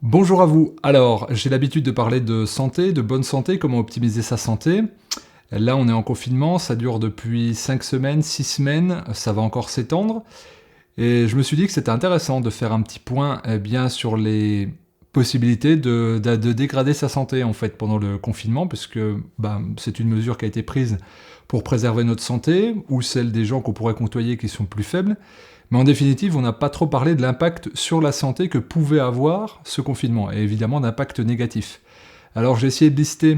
Bonjour à vous. Alors, j'ai l'habitude de parler de santé, de bonne santé, comment optimiser sa santé. Là, on est en confinement, ça dure depuis 5 semaines, 6 semaines, ça va encore s'étendre. Et je me suis dit que c'était intéressant de faire un petit point bien sur les possibilités de dégrader sa santé en fait pendant le confinement, puisque c'est une mesure qui a été prise pour préserver notre santé, ou celle des gens qu'on pourrait côtoyer qui sont plus faibles. Mais en définitive, on n'a pas trop parlé de l'impact sur la santé que pouvait avoir ce confinement, et évidemment d'impact négatif. Alors j'ai essayé de lister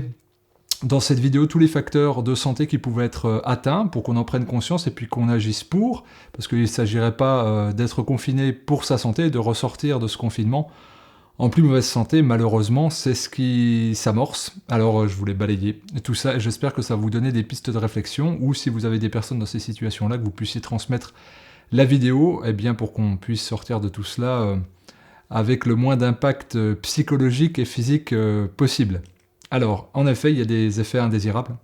dans cette vidéo tous les facteurs de santé qui pouvaient être atteints pour qu'on en prenne conscience et puis qu'on agisse pour, parce qu'il ne s'agirait pas d'être confiné pour sa santé et de ressortir de ce confinement en plus mauvaise santé. Malheureusement, c'est ce qui s'amorce. Alors je voulais balayer tout ça et j'espère que ça va vous donner des pistes de réflexion, ou si vous avez des personnes dans ces situations-là, que vous puissiez transmettre la vidéo, eh bien pour qu'on puisse sortir de tout cela avec le moins d'impact psychologique et physique possible. Alors, en effet, il y a des effets indésirables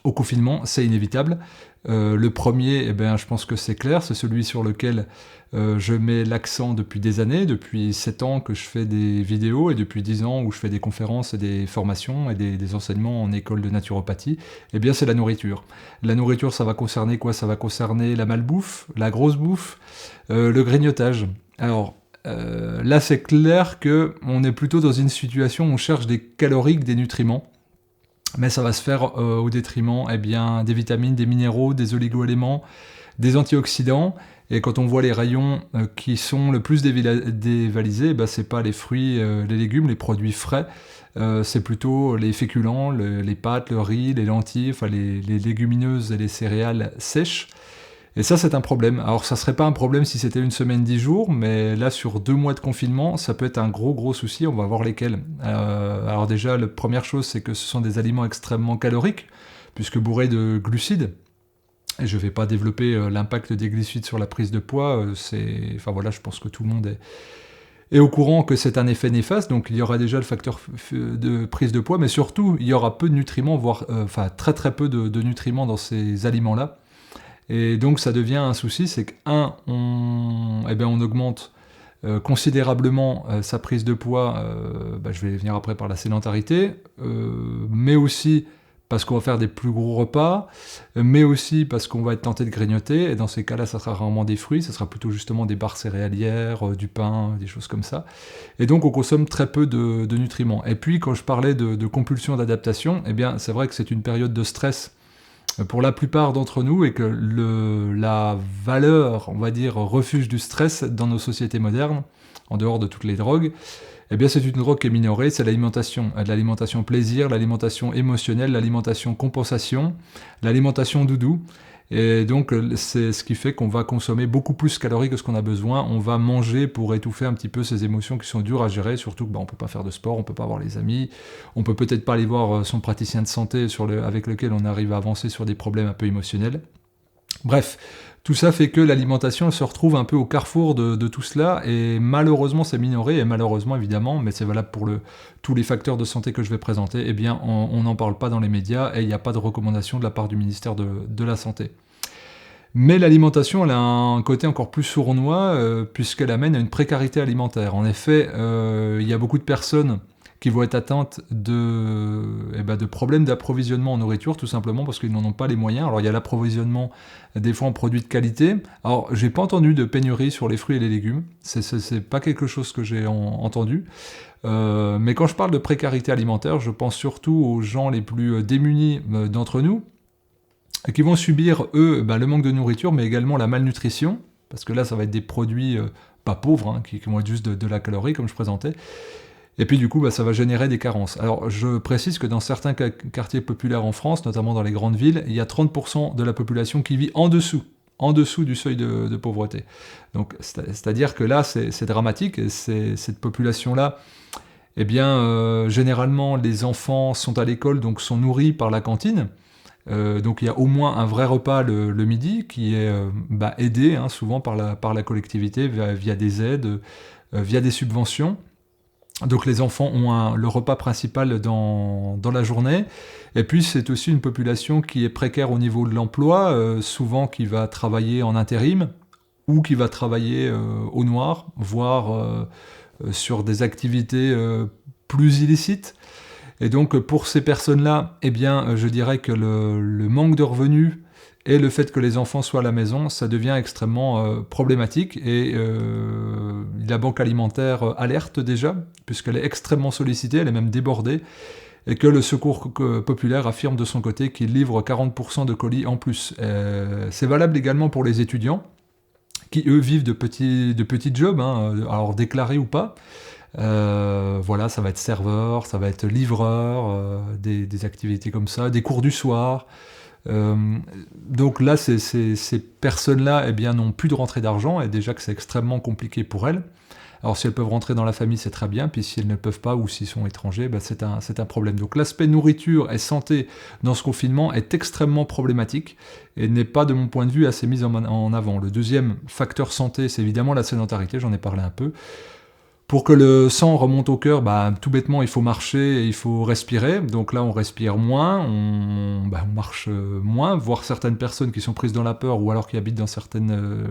au confinement, c'est inévitable. Le premier, je pense que c'est clair, c'est celui sur lequel je mets l'accent depuis des années, depuis 7 ans que je fais des vidéos, et depuis 10 ans où je fais des conférences et des formations et des enseignements en école de naturopathie. Eh bien, c'est la nourriture. La nourriture, ça va concerner quoi? Ça va concerner la malbouffe, la grosse bouffe, le grignotage. Alors, là, c'est clair qu'on est plutôt dans une situation où on cherche des calories, des nutriments, mais ça va se faire au détriment des vitamines, des minéraux, des oligo-éléments, des antioxydants. Et quand on voit les rayons qui sont le plus dévalisés, c'est pas les fruits, les légumes, les produits frais, c'est plutôt les féculents, les pâtes, le riz, les lentilles, enfin les légumineuses et les céréales sèches. Et ça, c'est un problème. Alors, ça serait pas un problème si c'était une semaine, 10 jours, mais là, sur 2 mois de confinement, ça peut être un gros souci. On va voir lesquels. Alors déjà, la première chose, c'est que ce sont des aliments extrêmement caloriques, puisque bourrés de glucides. Et je vais pas développer l'impact des glucides sur la prise de poids. Enfin voilà, je pense que tout le monde est au courant que c'est un effet néfaste. Donc, il y aura déjà le facteur de prise de poids, mais surtout, il y aura peu de nutriments, voire très peu de nutriments dans ces aliments-là. Et donc ça devient un souci, c'est on augmente considérablement sa prise de poids, je vais venir après par la sédentarité, mais aussi parce qu'on va faire des plus gros repas, mais aussi parce qu'on va être tenté de grignoter, et dans ces cas-là, ça sera rarement des fruits, ça sera plutôt justement des barres céréalières, du pain, des choses comme ça. Et donc on consomme très peu de nutriments. Et puis quand je parlais de compulsion d'adaptation, c'est vrai que c'est une période de stress pour la plupart d'entre nous, et que la valeur, on va dire, refuge du stress dans nos sociétés modernes, en dehors de toutes les drogues, c'est une drogue qui est minorée, c'est l'alimentation plaisir, l'alimentation émotionnelle, l'alimentation compensation, l'alimentation doudou. Et donc c'est ce qui fait qu'on va consommer beaucoup plus de calories que ce qu'on a besoin. On va manger pour étouffer un petit peu ces émotions qui sont dures à gérer, surtout que on peut pas faire de sport, on peut pas voir les amis, on peut peut-être pas aller voir son praticien de santé avec lequel on arrive à avancer sur des problèmes un peu émotionnels. Bref, tout ça fait que l'alimentation se retrouve un peu au carrefour de tout cela, et malheureusement c'est minoré, et malheureusement évidemment, mais c'est valable pour tous les facteurs de santé que je vais présenter, on n'en parle pas dans les médias, et il n'y a pas de recommandation de la part du ministère de la Santé. Mais l'alimentation, elle a un côté encore plus sournois, puisqu'elle amène à une précarité alimentaire. En effet, il y a beaucoup de personnes qui vont être atteintes de problèmes d'approvisionnement en nourriture, tout simplement parce qu'ils n'en ont pas les moyens. Alors il y a l'approvisionnement des fois en produits de qualité. Alors j'ai pas entendu de pénurie sur les fruits et les légumes, c'est pas quelque chose que j'ai entendu. Mais quand je parle de précarité alimentaire, je pense surtout aux gens les plus démunis d'entre nous, qui vont subir, eux, le manque de nourriture, mais également la malnutrition, parce que là, ça va être des produits pas pauvres, qui vont être juste de la calorie, comme je présentais. Et puis du coup, ça va générer des carences. Alors je précise que dans certains quartiers populaires en France, notamment dans les grandes villes, il y a 30% de la population qui vit en dessous du seuil de pauvreté. Donc c'est-à-dire que là, c'est dramatique, et cette population-là, généralement, les enfants sont à l'école, donc sont nourris par la cantine. Donc il y a au moins un vrai repas le midi qui est aidé souvent par la collectivité via des aides, via des subventions. Donc les enfants ont le repas principal dans la journée. Et puis c'est aussi une population qui est précaire au niveau de l'emploi, souvent qui va travailler en intérim, ou qui va travailler au noir, voire sur des activités plus illicites. Et donc pour ces personnes-là, eh bien, je dirais que le manque de revenus et le fait que les enfants soient à la maison, ça devient extrêmement problématique. Et la banque alimentaire alerte déjà, puisqu'elle est extrêmement sollicitée, elle est même débordée, et que le Secours populaire affirme de son côté qu'il livre 40% de colis en plus. C'est valable également pour les étudiants, qui eux vivent de petits jobs, hein, alors déclarés ou pas. Voilà, ça va être serveur, ça va être livreur, des activités comme ça, des cours du soir. Donc là, ces personnes-là, eh bien, n'ont plus de rentrée d'argent, et déjà que c'est extrêmement compliqué pour elles. Alors si elles peuvent rentrer dans la famille, c'est très bien, puis si elles ne peuvent pas, ou s'ils sont étrangers, ben, c'est un problème. Donc l'aspect nourriture et santé dans ce confinement est extrêmement problématique, et n'est pas, de mon point de vue, assez mis en avant. Le deuxième facteur santé, c'est évidemment la sédentarité, j'en ai parlé un peu. Pour que le sang remonte au cœur, bah, tout bêtement, il faut marcher et il faut respirer. Donc là, on respire moins, on marche moins, voire certaines personnes qui sont prises dans la peur, ou alors qui habitent dans certaines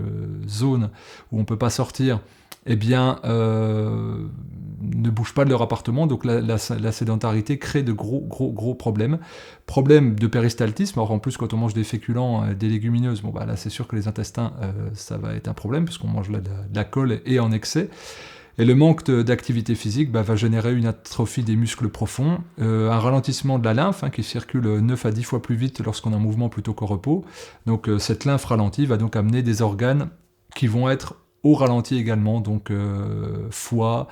zones où on ne peut pas sortir, eh bien, ne bougent pas de leur appartement. Donc la sédentarité crée de gros problèmes. Problème de péristaltisme. Alors en plus, quand on mange des féculents, des légumineuses, bon, bah, là, c'est sûr que les intestins, ça va être un problème, puisqu'on mange de la colle et en excès. Et le manque d'activité physique va générer une atrophie des muscles profonds, un ralentissement de la lymphe, hein, qui circule 9 à 10 fois plus vite lorsqu'on est en mouvement plutôt qu'au repos. Donc cette lymphe ralentie va donc amener des organes qui vont être au ralenti également, donc foie,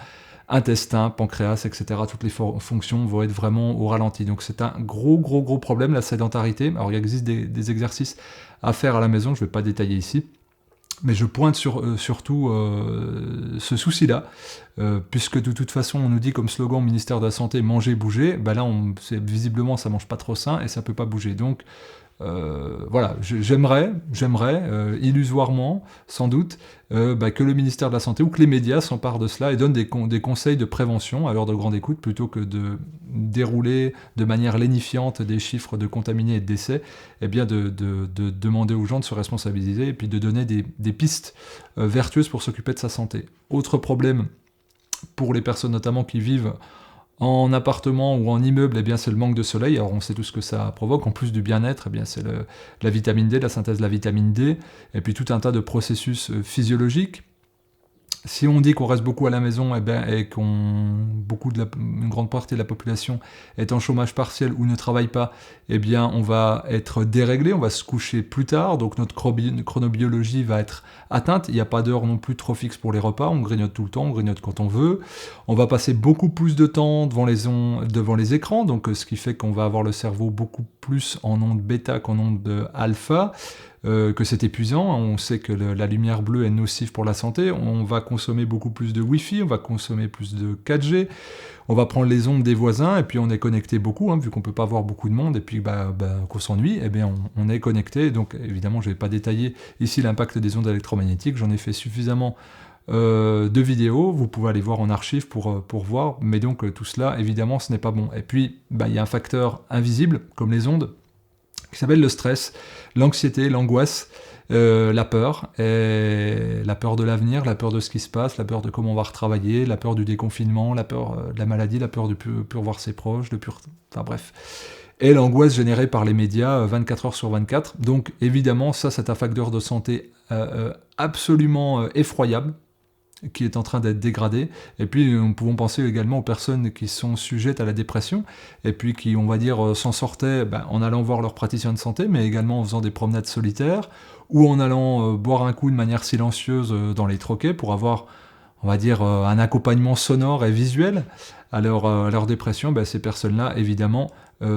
intestin, pancréas, etc. Toutes les fonctions vont être vraiment au ralenti. Donc c'est un gros problème, la sédentarité. Alors il existe des exercices à faire à la maison, je ne vais pas détailler ici. Mais je pointe surtout ce souci-là, puisque de toute façon, on nous dit comme slogan au ministère de la Santé, manger, bouger. Ben là, visiblement, ça mange pas trop sain et ça peut pas bouger. Donc, voilà, j'aimerais, illusoirement, sans doute, que le ministère de la Santé ou que les médias s'emparent de cela et donnent des conseils de prévention à l'heure de grande écoute, plutôt que de dérouler de manière lénifiante des chiffres de contaminés et de décès, et bien de demander aux gens de se responsabiliser et puis de donner des pistes vertueuses pour s'occuper de sa santé. Autre problème pour les personnes notamment qui vivent en appartement ou en immeuble, eh bien, c'est le manque de soleil. Alors on sait tout ce que ça provoque. En plus du bien-être, eh bien, c'est la vitamine D, la synthèse de la vitamine D, et puis tout un tas de processus physiologiques. Si on dit qu'on reste beaucoup à la maison, et une grande partie de la population est en chômage partiel ou ne travaille pas, eh bien on va être déréglé, on va se coucher plus tard, donc notre chronobiologie va être atteinte. Il n'y a pas d'heure non plus trop fixe pour les repas, on grignote tout le temps, on grignote quand on veut. On va passer beaucoup plus de temps devant les écrans, donc ce qui fait qu'on va avoir le cerveau beaucoup plus en onde bêta qu'en onde alpha. Que c'est épuisant, on sait que la lumière bleue est nocive pour la santé, on va consommer beaucoup plus de Wi-Fi, on va consommer plus de 4G, on va prendre les ondes des voisins, et puis on est connecté beaucoup, hein, vu qu'on peut pas voir beaucoup de monde, et puis qu'on s'ennuie, eh bien on est connecté. Donc évidemment, je vais pas détailler ici l'impact des ondes électromagnétiques, j'en ai fait suffisamment de vidéos, vous pouvez aller voir en archive pour voir, mais donc tout cela, évidemment, ce n'est pas bon. Et puis, il y a un facteur invisible, comme les ondes, qui s'appelle le stress, l'anxiété, l'angoisse, la peur de l'avenir, la peur de ce qui se passe, la peur de comment on va retravailler, la peur du déconfinement, la peur de la maladie, la peur de plus revoir ses proches, enfin bref. Et l'angoisse générée par les médias 24 heures sur 24. Donc évidemment, ça c'est un facteur de santé absolument effroyable, qui est en train d'être dégradé. Et puis nous pouvons penser également aux personnes qui sont sujettes à la dépression, et puis qui, on va dire, s'en sortaient en allant voir leur praticien de santé, mais également en faisant des promenades solitaires, ou en allant boire un coup de manière silencieuse dans les troquets, pour avoir, on va dire, un accompagnement sonore et visuel à leur dépression. Ces personnes-là, évidemment,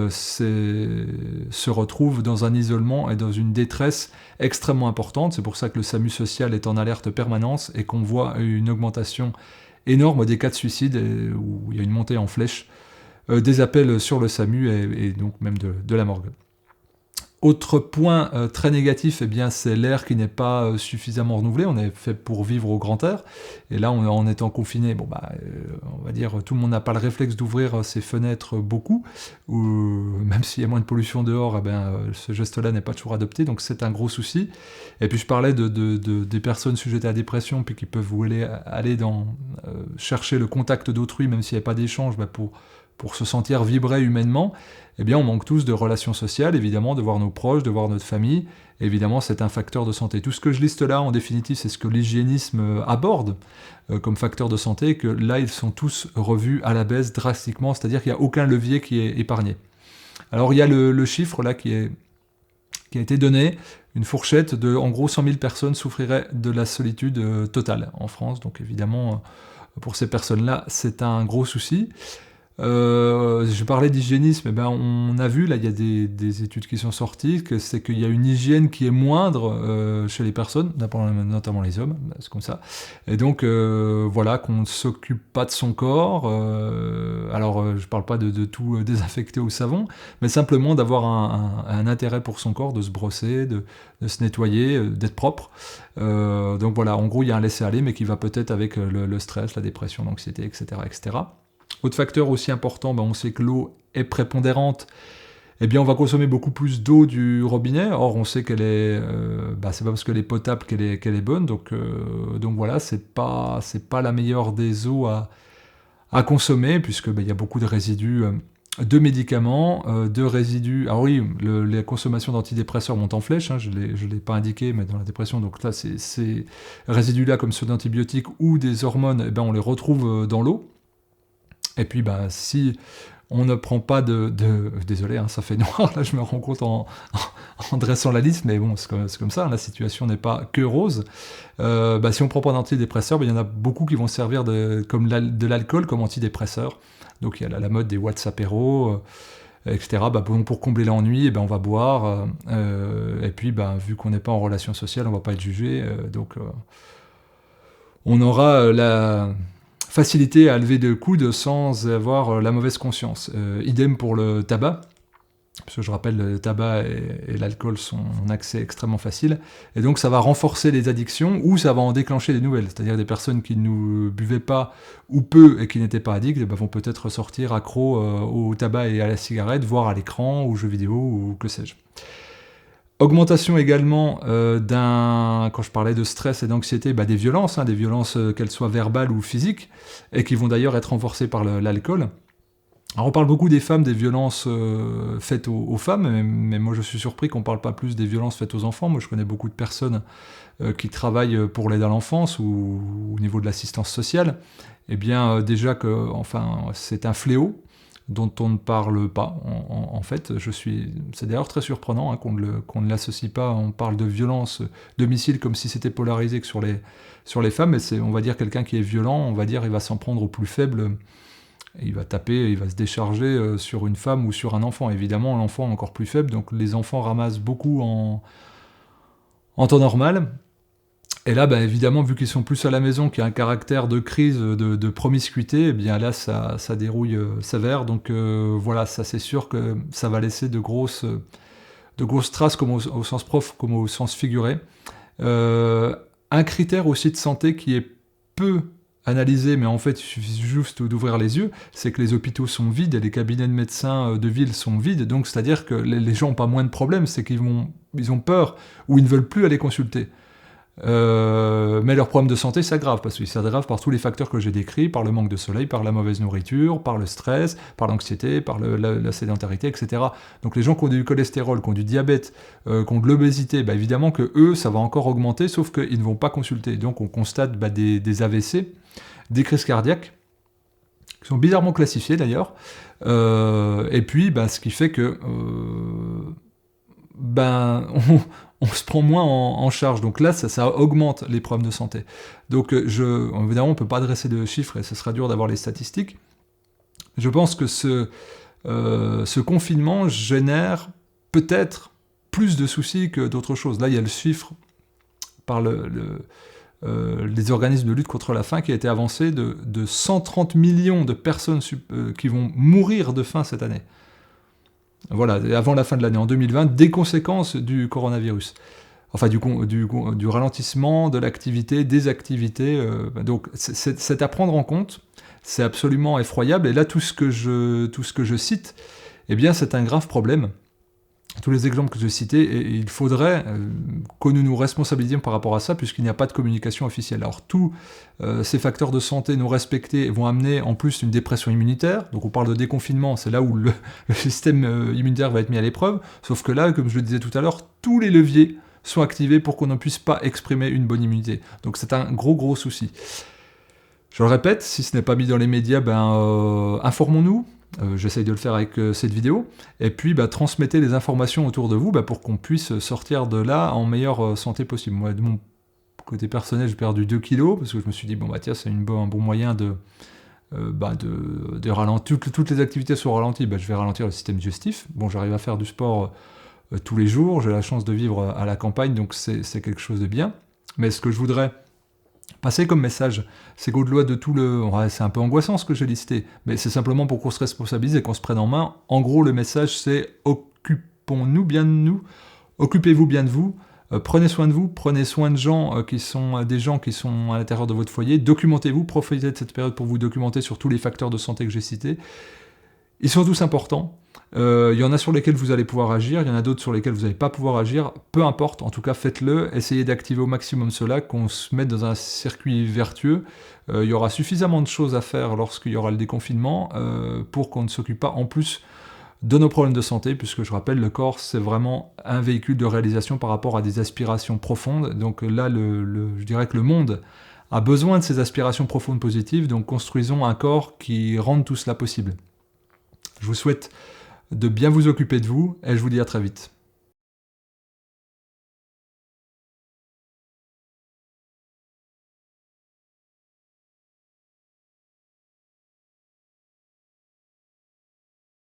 se retrouvent dans un isolement et dans une détresse extrêmement importante. C'est pour ça que le SAMU social est en alerte permanente et qu'on voit une augmentation énorme des cas de suicide, où il y a une montée en flèche des appels sur le SAMU et donc même de la morgue. Autre point très négatif, eh bien, c'est l'air qui n'est pas suffisamment renouvelé. On est fait pour vivre au grand air. Et là, en étant confiné, on va dire, tout le monde n'a pas le réflexe d'ouvrir ses fenêtres beaucoup. Ou même s'il y a moins de pollution dehors, ce geste-là n'est pas toujours adopté. Donc c'est un gros souci. Et puis je parlais des personnes sujettes à la dépression, puis qui peuvent aller chercher le contact d'autrui, même s'il n'y a pas d'échange, pour se sentir vibrer humainement. Eh bien, on manque tous de relations sociales, évidemment, de voir nos proches, de voir notre famille. Évidemment, c'est un facteur de santé. Tout ce que je liste là, en définitive, c'est ce que l'hygiénisme aborde comme facteur de santé, et que là, ils sont tous revus à la baisse drastiquement, c'est-à-dire qu'il n'y a aucun levier qui est épargné. Alors, il y a le chiffre là qui a été donné, une fourchette de, en gros, 100 000 personnes souffriraient de la solitude totale en France. Donc, évidemment, pour ces personnes-là, c'est un gros souci. Je parlais d'hygiénisme, on a vu, là, il y a des études qui sont sorties, que c'est qu'il y a une hygiène qui est moindre chez les personnes, notamment les hommes, c'est comme ça. Et donc, voilà, qu'on ne s'occupe pas de son corps. Je parle pas de tout désinfecter au savon, mais simplement d'avoir un intérêt pour son corps, de se brosser, de se nettoyer, d'être propre. Donc voilà, en gros, il y a un laisser-aller, mais qui va peut-être avec le stress, la dépression, l'anxiété, etc., etc. Autre facteur aussi important, on sait que l'eau est prépondérante. Eh bien, on va consommer beaucoup plus d'eau du robinet. Or, on sait qu'elle est, c'est pas parce qu'elle est potable qu'elle est bonne. Donc voilà, c'est pas la meilleure des eaux à consommer, puisque il y a beaucoup de résidus de médicaments, de résidus. Alors oui, la consommation d'antidépresseurs monte en flèche. Je l'ai pas indiqué, mais dans la dépression, donc là, ces résidus-là, comme ceux d'antibiotiques ou des hormones, on les retrouve dans l'eau. Et puis, si on ne prend pas désolé, ça fait noir, là je me rends compte en dressant la liste, mais bon, c'est comme ça, la situation n'est pas que rose. Si on ne prend pas d'antidépresseurs, il y en a beaucoup qui vont servir de l'alcool comme antidépresseur. Donc il y a la mode des WhatsAppéros, etc. Pour combler l'ennui, on va boire. Et puis, vu qu'on n'est pas en relation sociale, on ne va pas être jugé. On aura la facilité à lever de coude sans avoir la mauvaise conscience. Idem pour le tabac, parce que je rappelle, le tabac et l'alcool sont en accès extrêmement facile, et donc ça va renforcer les addictions, ou ça va en déclencher des nouvelles, c'est-à-dire des personnes qui ne buvaient pas, ou peu, et qui n'étaient pas addicts, vont peut-être ressortir accros au tabac et à la cigarette, voire à l'écran, aux jeux vidéo, ou que sais-je. Augmentation également quand je parlais de stress et d'anxiété, des violences, qu'elles soient verbales ou physiques, et qui vont d'ailleurs être renforcées par l'alcool. Alors on parle beaucoup des femmes, des violences faites aux femmes, mais moi je suis surpris qu'on ne parle pas plus des violences faites aux enfants. Moi je connais beaucoup de personnes qui travaillent pour l'aide à l'enfance ou au niveau de l'assistance sociale. Eh bien déjà que c'est un fléau dont on ne parle pas. En fait, c'est d'ailleurs très surprenant qu'on ne l'associe pas. On parle de violence domicile comme si c'était polarisé que sur les femmes, mais on va dire quelqu'un qui est violent, on va dire il va s'en prendre au plus faible, il va taper, il va se décharger sur une femme ou sur un enfant. Évidemment, l'enfant est encore plus faible, donc les enfants ramassent beaucoup en temps normal. Et là, évidemment, vu qu'ils sont plus à la maison, qu'il y a un caractère de crise, de promiscuité, eh bien là, ça dérouille sévère. Donc voilà, ça c'est sûr que ça va laisser de grosses traces, comme au sens propre, comme au sens figuré. Un critère aussi de santé qui est peu analysé, mais en fait, il suffit juste d'ouvrir les yeux, c'est que les hôpitaux sont vides et les cabinets de médecins de ville sont vides. Donc, c'est-à-dire que les gens n'ont pas moins de problèmes, c'est qu'ils ont peur ou ils ne veulent plus aller consulter. Mais leur problème de santé s'aggrave, parce qu'ils s'aggravent par tous les facteurs que j'ai décrits, par le manque de soleil, par la mauvaise nourriture, par le stress, par l'anxiété, par la sédentarité, etc. Donc les gens qui ont du cholestérol, qui ont du diabète, qui ont de l'obésité, évidemment que eux, ça va encore augmenter, sauf qu'ils ne vont pas consulter. Donc on constate des AVC, des crises cardiaques, qui sont bizarrement classifiées d'ailleurs, et puis ce qui fait que on se prend moins en charge. Donc là, ça augmente les problèmes de santé. Donc évidemment, on ne peut pas dresser de chiffres et ce sera dur d'avoir les statistiques. Je pense que ce confinement génère peut-être plus de soucis que d'autres choses. Là, il y a le chiffre par les organismes de lutte contre la faim qui a été avancé de 130 millions de personnes qui vont mourir de faim cette année. voilà, avant la fin de l'année, en 2020, des conséquences du coronavirus. Enfin, du ralentissement de l'activité, des activités. Donc, c'est à prendre en compte. C'est absolument effroyable. Et là, tout ce que je cite, eh bien, c'est un grave problème. Tous les exemples que je citais, et il faudrait que nous nous responsabilisions par rapport à ça, puisqu'il n'y a pas de communication officielle. Alors, tous ces facteurs de santé non respectés vont amener en plus une dépression immunitaire. Donc, on parle de déconfinement, c'est là où le système immunitaire va être mis à l'épreuve. Sauf que là, comme je le disais tout à l'heure, tous les leviers sont activés pour qu'on ne puisse pas exprimer une bonne immunité. Donc, c'est un gros souci. Je le répète, si ce n'est pas mis dans les médias, informons-nous. J'essaye de le faire avec cette vidéo. Et puis, transmettez les informations autour de vous pour qu'on puisse sortir de là en meilleure santé possible. Moi, de mon côté personnel, j'ai perdu 2 kilos parce que je me suis dit, tiens, c'est un bon moyen de ralentir. Toutes les activités sont ralenties, je vais ralentir le système digestif. Bon, j'arrive à faire du sport tous les jours. J'ai la chance de vivre à la campagne, donc c'est quelque chose de bien. Mais ce que je voudrais passer comme message, c'est qu'au-delà de tout c'est un peu angoissant ce que j'ai listé, mais c'est simplement pour qu'on se responsabilise et qu'on se prenne en main. En gros, le message, c'est occupons-nous bien de nous, occupez-vous bien de vous, prenez soin de vous, prenez soin de gens qui sont des gens qui sont à l'intérieur de votre foyer, documentez-vous, profitez de cette période pour vous documenter sur tous les facteurs de santé que j'ai cités. Ils sont tous importants. Il y en a sur lesquels vous allez pouvoir agir, il y en a d'autres sur lesquels vous n'allez pas pouvoir agir. Peu importe, en tout cas faites-le, essayez d'activer au maximum cela, qu'on se mette dans un circuit vertueux. Il y aura suffisamment de choses à faire lorsqu'il y aura le déconfinement pour qu'on ne s'occupe pas en plus de nos problèmes de santé, puisque je rappelle, le corps c'est vraiment un véhicule de réalisation par rapport à des aspirations profondes. Donc là, je dirais que le monde a besoin de ces aspirations profondes positives, donc construisons un corps qui rende tout cela possible. Je vous souhaite de bien vous occuper de vous, et je vous dis à très vite.